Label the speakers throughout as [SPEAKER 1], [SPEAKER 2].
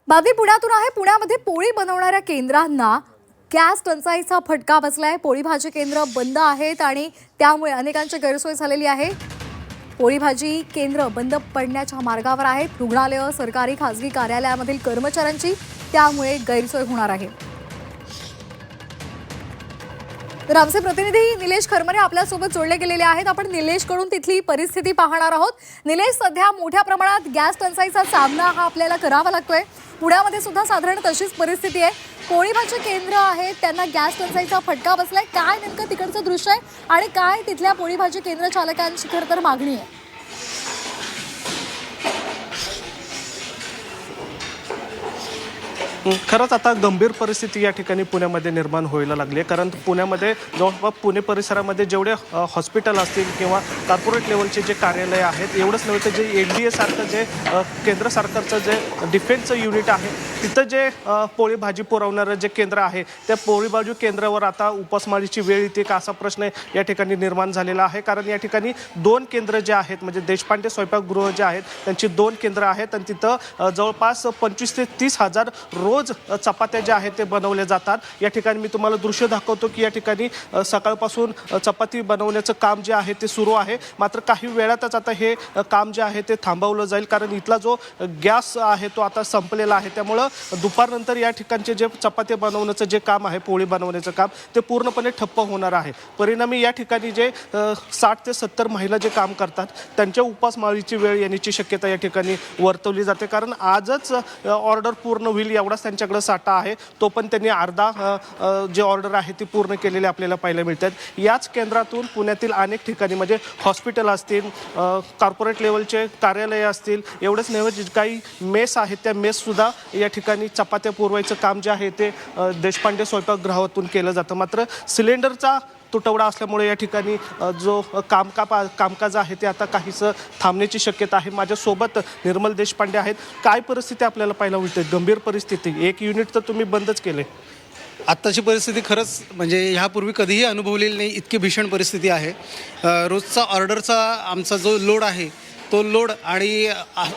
[SPEAKER 1] बातमी पुण्यातून आहे। पुण्यामध्ये पोळी बनवणाऱ्या केंद्रांना गॅस टंचाईचा फटका बसलाय। पोळी भाजी केंद्र बंद आहेत आणि त्यामुळे अनेकांची गैरसोय झालेली आहे। पोळी भाजी केंद्र बंद पडण्याच्या मार्गावर आहेत। रुग्णालय, सरकारी खासगी कार्यालयामधील कर्मचाऱ्यांची त्यामुळे गैरसोय होणार आहे। तर आमचे प्रतिनिधी निलेश खरमरे आपल्यासोबत जोडले गेलेले आहेत। आपण निलेशकडून तिथली परिस्थिती पाहणार आहोत। निलेश, सध्या मोठ्या प्रमाणात गॅस टंचाईचा सामना हा आपल्याला करावा लागतोय। पुण्यामध्ये सुद्धा साधारण तशीच परिस्थिती आहे। पोळी भाजी केंद्र आहेत त्यांना गॅस टंचाईचा फटका बसलाय। काय नेमकं तिकडचं दृश्य आहे आणि काय तिथल्या पोळी भाजी केंद्र चालकांची खरं तर मागणी आहे?
[SPEAKER 2] खरंच आता गंभीर परिस्थिती या ठिकाणी पुण्यामध्ये निर्माण व्हायला लागली आहे। कारण पुण्यामध्ये जवळपास पुणे परिसरामध्ये जेवढे हॉस्पिटल असतील किंवा कॉर्पोरेट लेवलचे जे कार्यालय आहेत, एवढंच नव्हे तर जे NDA सारखं जे केंद्र सरकारचं जे डिफेन्सचं युनिट आहे, तिथं जे पोळी भाजी पुरवणारं जे केंद्र आहे, त्या पोळी भाजी केंद्रावर आता उपासमारीची वेळ येते का असा प्रश्न या ठिकाणी निर्माण झालेला आहे। कारण या ठिकाणी 2 केंद्र जे आहेत, म्हणजे देशपांडे स्वयंपाकगृह जे आहेत त्यांची 2 केंद्र आहेत आणि तिथं जवळपास 25,000 ते 30,000 रोज चपात्या ज्या आहेत ते बनवल्या जातात। या ठिकाणी मी तुम्हाला दृश्य दाखवतो की या ठिकाणी सकाळपासून चपाती बनवण्याचं काम जे आहे ते सुरू आहे। मात्र काही वेळातच आता हे काम जे आहे ते थांबवलं जाईल, कारण इथला जो गॅस आहे तो आता संपलेला आहे। त्यामुळं दुपारनंतर या ठिकाणचे जे चपाती बनवण्याचं जे काम आहे, पोळी बनवण्याचं काम, ते पूर्णपणे ठप्प होणार आहे। परिणामी या ठिकाणी जे 60 ते 70 महिला जे काम करतात त्यांच्या उपासमारीची वेळ येण्याची शक्यता या ठिकाणी वर्तवली जाते। कारण आजच ऑर्डर पूर्ण होईल एवढाच त्यांच्याकडे साठा आहे, तो पण त्यांनी अर्धा जे ऑर्डर आहे ती पूर्ण केलेली आपल्याला पाहायला मिळतात। याच केंद्रातून पुण्यातील अनेक ठिकाणी म्हणजे हॉस्पिटल असतील, कॉर्पोरेट लेवलचे कार्यालय असतील, एवढंच नव्हे काही मेस आहेत त्या मेससुद्धा या ठिकाणी चपात्या पुरवायचं काम जे आहे ते देशपांडे स्वयंपाकगृहातून केलं जातं। मात्र सिलेंडरचा तुटवडा असल्यामुळे या ठिकाणी जो कामकाज आहे ते आता काहीसं थांबण्याची शक्यता आहे। माझ्यासोबत निर्मल देशपांडे आहेत। काय परिस्थिती आपल्याला पाहायला मिळते? गंभीर परिस्थिती, एक युनिट तर तुम्ही बंदच केले।
[SPEAKER 3] आत्ताची परिस्थिती खरंच म्हणजे ह्यापूर्वी कधीही अनुभवलेली नाही, इतकी भीषण परिस्थिती आहे। रोजचा ऑर्डरचा आमचा जो लोड आहे तो लोड आणि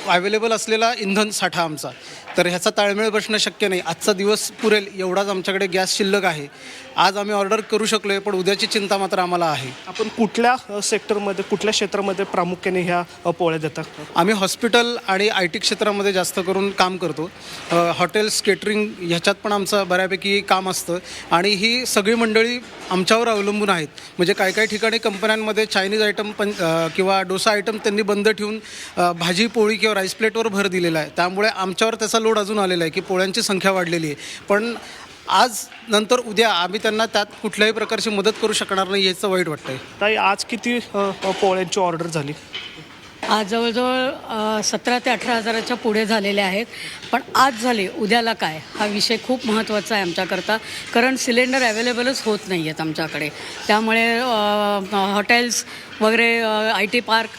[SPEAKER 3] अवेलेबल असलेला इंधन साठा आमचा, तर ह्याचा ताळमेळ बसणं शक्य नाही। आजचा दिवस पुरेल एवढाच आमच्याकडे गॅस शिल्लक आहे। आज आम्ही ऑर्डर करू शकलो आहे, पण उद्याची चिंता मात्र आम्हाला आहे।
[SPEAKER 2] आपण कुठल्या सेक्टरमध्ये, कुठल्या क्षेत्रामध्ये प्रामुख्याने ह्या पोळ्या देतात?
[SPEAKER 3] आम्ही हॉस्पिटल आणि IT क्षेत्रामध्ये जास्त करून काम करतो। हॉटेल्स, केटरिंग ह्याच्यात पण आमचं बऱ्यापैकी काम असतं आणि ही सगळी मंडळी आमच्यावर अवलंबून आहेत। म्हणजे काही काही ठिकाणी कंपन्यांमध्ये चायनीज आयटम पण किंवा डोसा आयटम त्यांनी बंद ठेवून भाजी पोळी किंवा राईस प्लेटवर भर दिलेला आहे। त्यामुळे आमच्यावर त्याचा लोड अजून आलेला आहे की पोळ्यांची संख्या वाढलेली आहे। पण आज नंतर उद्या आम्ही त्यांना त्यात कुठल्याही प्रकारची मदत करू शकणार नाही, याचं वाईट वाटतंय।
[SPEAKER 2] ताई, आज किती पोळ्यांची ऑर्डर झाली?
[SPEAKER 4] आज जवळजवळ 17 ते 18 हजाराच्या पुढे झालेले आहेत। पण आज झाले, उद्याला काय, हा विषय खूप महत्त्वाचा आहे आमच्याकरता, कारण सिलेंडर अवेलेबलच होत नाही आहेत आमच्याकडे। त्यामुळे हॉटेल्स वगैरे, IT पार्क,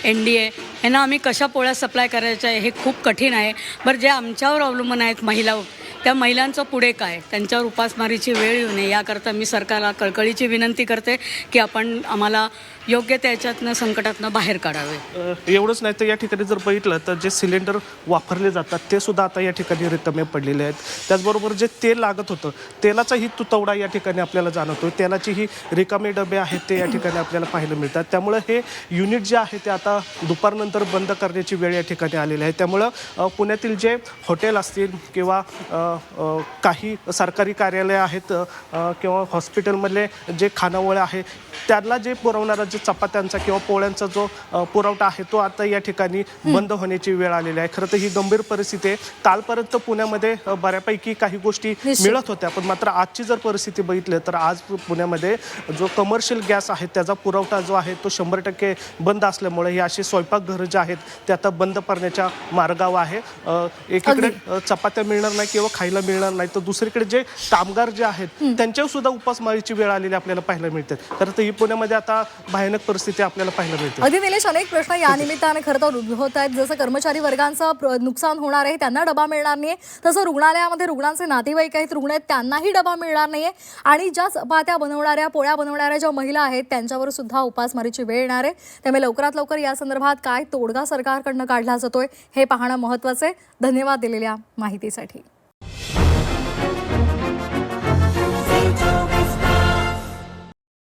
[SPEAKER 4] NDA यांना आम्ही कशा पोळ्या सप्लाय करायच्या हे खूप कठीण आहे। बरं, जे आमच्यावर अवलंबून आहेत महिला, त्या महिलांचं पुढे काय, त्यांच्यावर उपासमारीची वेळ येऊ नये याकरता मी सरकारला कळकळीची विनंती करते की आपण आम्हाला योग्य त्याच्यातनं संकटातनं बाहेर काढावे।
[SPEAKER 2] एवढंच नाही तर या ठिकाणी जर बघितलं तर जे सिलेंडर वापरले जातात ते सुद्धा आता या ठिकाणी रिकामे पडलेले आहेत। त्याचबरोबर जे तेल लागत होतं, तेलाचाही तुटवडा या ठिकाणी आपल्याला जाणवतो। तेलाचीही रिकामे डबे आहेत ते या ठिकाणी आपल्याला पाहायला मिळतात। त्यामुळं हे युनिट जे आहे ते आता दुपारनंतर बंद करण्याची वेळ या ठिकाणी आलेली आहे। त्यामुळं पुण्यातील जे हॉटेल असतील किंवा काही सरकारी कार्यालय आहेत किंवा हॉस्पिटलमधले जे खानावळ आहे, त्यांना जे पुरवणारा जे चपात्यांचा किंवा पोळ्यांचा जो पुरवठा आहे तो आता या ठिकाणी बंद होण्याची वेळ आलेली आहे। खरं तर ही गंभीर परिस्थिती आहे। कालपर्यंत पुण्यामध्ये बऱ्यापैकी काही गोष्टी मिळत होत्या, पण मात्र आजची जर परिस्थिती बघितली तर आज पुण्यामध्ये जो कमर्शियल गॅस आहे त्याचा पुरवठा जो आहे तो 100% बंद असल्यामुळे ही अशी स्वयंपाकघरं जे आहेत ते आता बंद करण्याच्या मार्गावर आहे। एकीकडे चपात्या मिळणार नाही किंवा खायला मिळणार नाही, तर दुसरीकडे जे कामगार जे आहेत त्यांच्यावर सुद्धा उपासमारीची वेळ आलेली आपल्याला पाहायला मिळते. खरं तर ही पुण्यामध्ये आता भयानक परिस्थिती आपल्याला पाहायला मिळते.
[SPEAKER 1] अगदी निलेश, अनेक प्रश्न या निमित्ताने खरं तर उद्भवत आहेत. जसं कर्मचारी वर्गांचं नुकसान होणार आहे, त्यांना डबा मिळणार नाहीये, तसं रुग्णालयामध्ये रुग्णांचे नातेवाईक आहेत, रुग्ण आहेत, त्यांनाही डबा मिळणार नाहीये, आणि ज्या चपात्या बनवणाऱ्या, पोळ्या बनवणाऱ्या ज्या महिला आहेत त्यांच्यावर सुद्धा उपासमारीची वेळ येणार आहे. त्यामुळे लवकरात लवकर या संदर्भात काय तोडगा सरकारकडनं काढला जातोय हे पाहणं महत्त्वाचं आहे. धन्यवाद दिलेल्या माहितीसाठी.